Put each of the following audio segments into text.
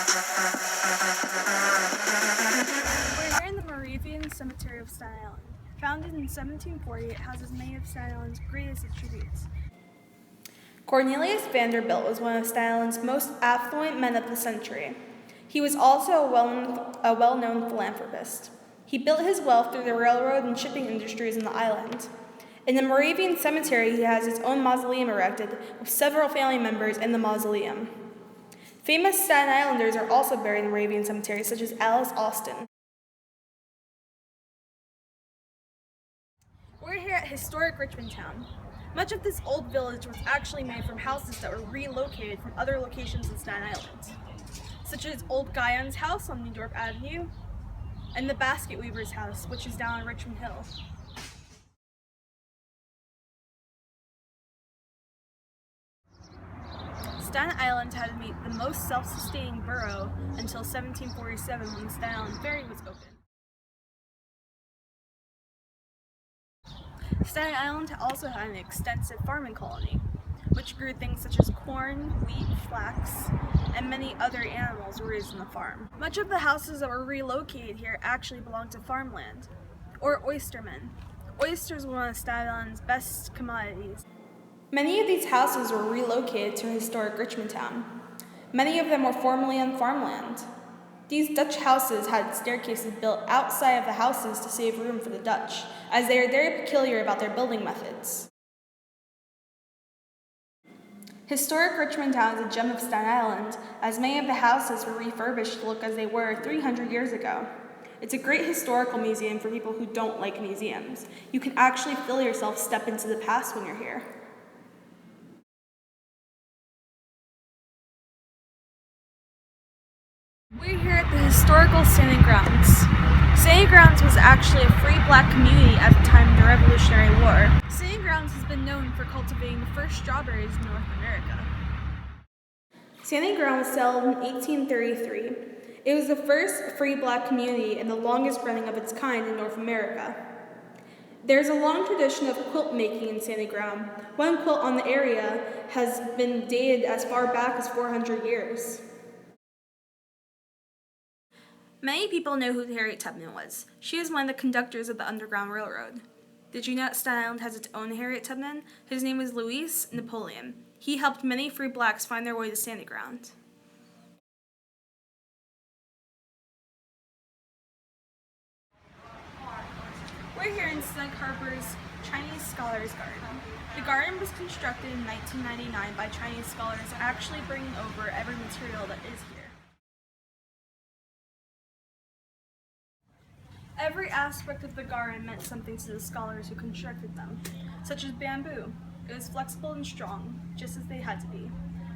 We're here in the Moravian Cemetery of Staten Island. Founded in 1740, it houses many of Staten Island's greatest attributes. Cornelius Vanderbilt was one of Staten Island's most affluent men of the century. He was also a well-known philanthropist. He built his wealth through the railroad and shipping industries in the island. In the Moravian Cemetery, he has his own mausoleum erected, with several family members in the mausoleum. Famous Staten Islanders are also buried in the Moravian Cemetery, such as Alice Austin. We're here at historic Richmond Town. Much of this old village was actually made from houses that were relocated from other locations in Staten Island, such as Old Guyon's house on New York Avenue, and the Basket Weaver's house, which is down on Richmond Hill. Staten Island had to meet the most self-sustaining borough until 1747 when Staten Island Ferry was opened. Staten Island also had an extensive farming colony, which grew things such as corn, wheat, flax, and many other animals were raised on the farm. Much of the houses that were relocated here actually belonged to farmland, or oystermen. Oysters were one of Staten Island's best commodities. Many of these houses were relocated to historic Richmond Town. Many of them were formerly on farmland. These Dutch houses had staircases built outside of the houses to save room for the Dutch, as they are very peculiar about their building methods. Historic Richmond Town is a gem of Staten Island, as many of the houses were refurbished to look as they were 300 years ago. It's a great historical museum for people who don't like museums. You can actually feel yourself step into the past when you're here. We're here at the historical Staten Grounds. Staten Grounds was actually a free black community at the time of the Revolutionary War. Staten Grounds has been known for cultivating the first strawberries in North America. Staten Ground was settled in 1833. It was the first free black community and the longest running of its kind in North America. There's a long tradition of quilt making in Staten Ground. One quilt on the area has been dated as far back as 400 years. Many people know who Harriet Tubman was. She was one of the conductors of the Underground Railroad. Did you know that Staten Island has its own Harriet Tubman? His name was Louis Napoleon. He helped many free blacks find their way to Staten Ground. We're here in Snug Harbor's Chinese Scholars Garden. The garden was constructed in 1999 by Chinese scholars, actually bringing over every material that is here. Every aspect of the garden meant something to the scholars who constructed them, such as bamboo. It was flexible and strong, just as they had to be.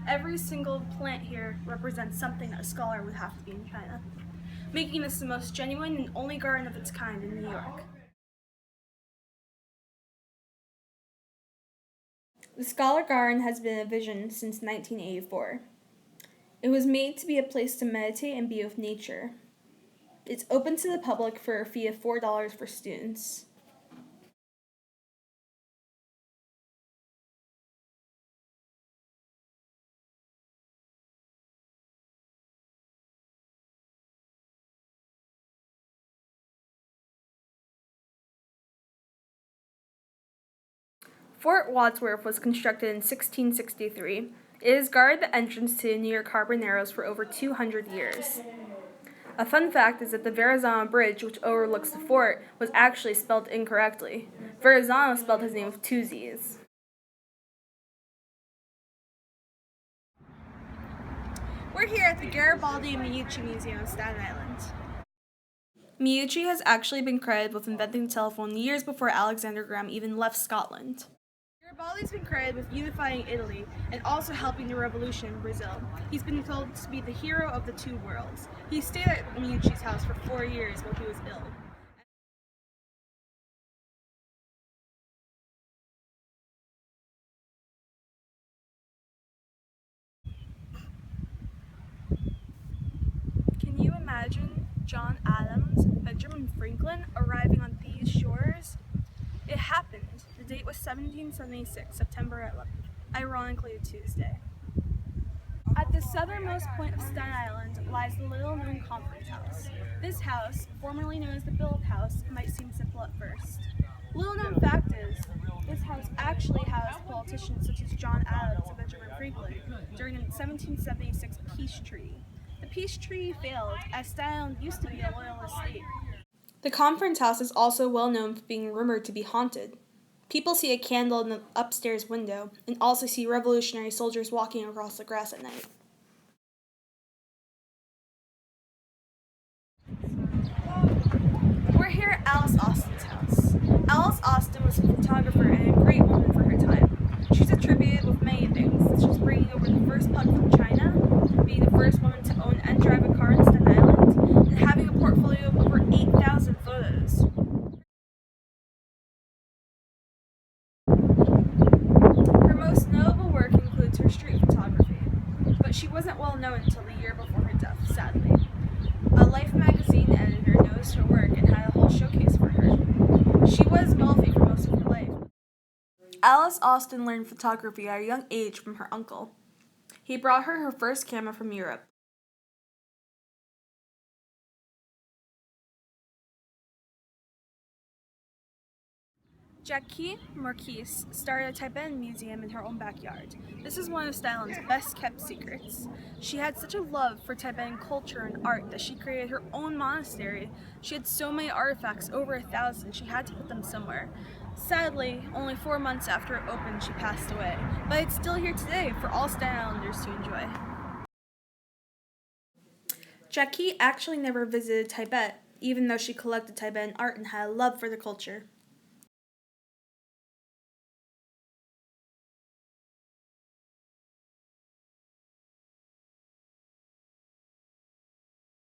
Every single plant here represents something that a scholar would have to be in China, making this the most genuine and only garden of its kind in New York. The Scholar Garden has been a vision since 1984. It was made to be a place to meditate and be with nature. It's open to the public for a fee of $4 for students. Fort Wadsworth was constructed in 1663. It has guarded the entrance to the New York Harbor Narrows for over 200 years. A fun fact is that the Verrazano Bridge, which overlooks the fort, was actually spelled incorrectly. Verrazano spelled his name with 2 Z's. We're here at the Garibaldi and Meucci Museum of Staten Island. Meucci has actually been credited with inventing the telephone years before Alexander Graham even left Scotland. Garibaldi's been credited with unifying Italy and also helping the revolution in Brazil. He's been told to be the hero of the 2 worlds. He stayed at Meucci's house for 4 years while he was ill. Can you imagine John Adams, Benjamin Franklin arriving on these shores? It happened. The date was 1776, September 11th, ironically a Tuesday. At At the southernmost point of Staten Island lies the little-known Conference House. This house, formerly known as the Bill House, might seem simple at first. Little-known fact is, this house actually housed politicians such as John Adams and Benjamin Franklin during the 1776 peace treaty. The peace treaty failed, as Staten Island used to be a loyalist state. The Conference House is also well known for being rumored to be haunted. People see a candle in the upstairs window and also see Revolutionary soldiers walking across the grass at night. We're here at Alice Austin's house. Alice Austin was a photographer and a great woman for her time. She's attributed with many things, such as bringing over the first pug from China, being the first woman to own and drive a car in Staten Island, and having a portfolio of over 8,000 photos. Her most notable work includes her street photography, but she wasn't well known until the year before her death, sadly. A Life magazine editor noticed her work and had a whole showcase for her. She was wealthy for most of her life. Alice Austin learned photography at a young age from her uncle. He brought her her first camera from Europe. Jackie Marquise started a Tibetan museum in her own backyard. This is one of Staten Island's best kept secrets. She had such a love for Tibetan culture and art that she created her own monastery. She had so many artifacts, over 1,000, she had to put them somewhere. Sadly, only 4 months after it opened, she passed away, but it's still here today for all Staten Islanders to enjoy. Jackie actually never visited Tibet, even though she collected Tibetan art and had a love for the culture.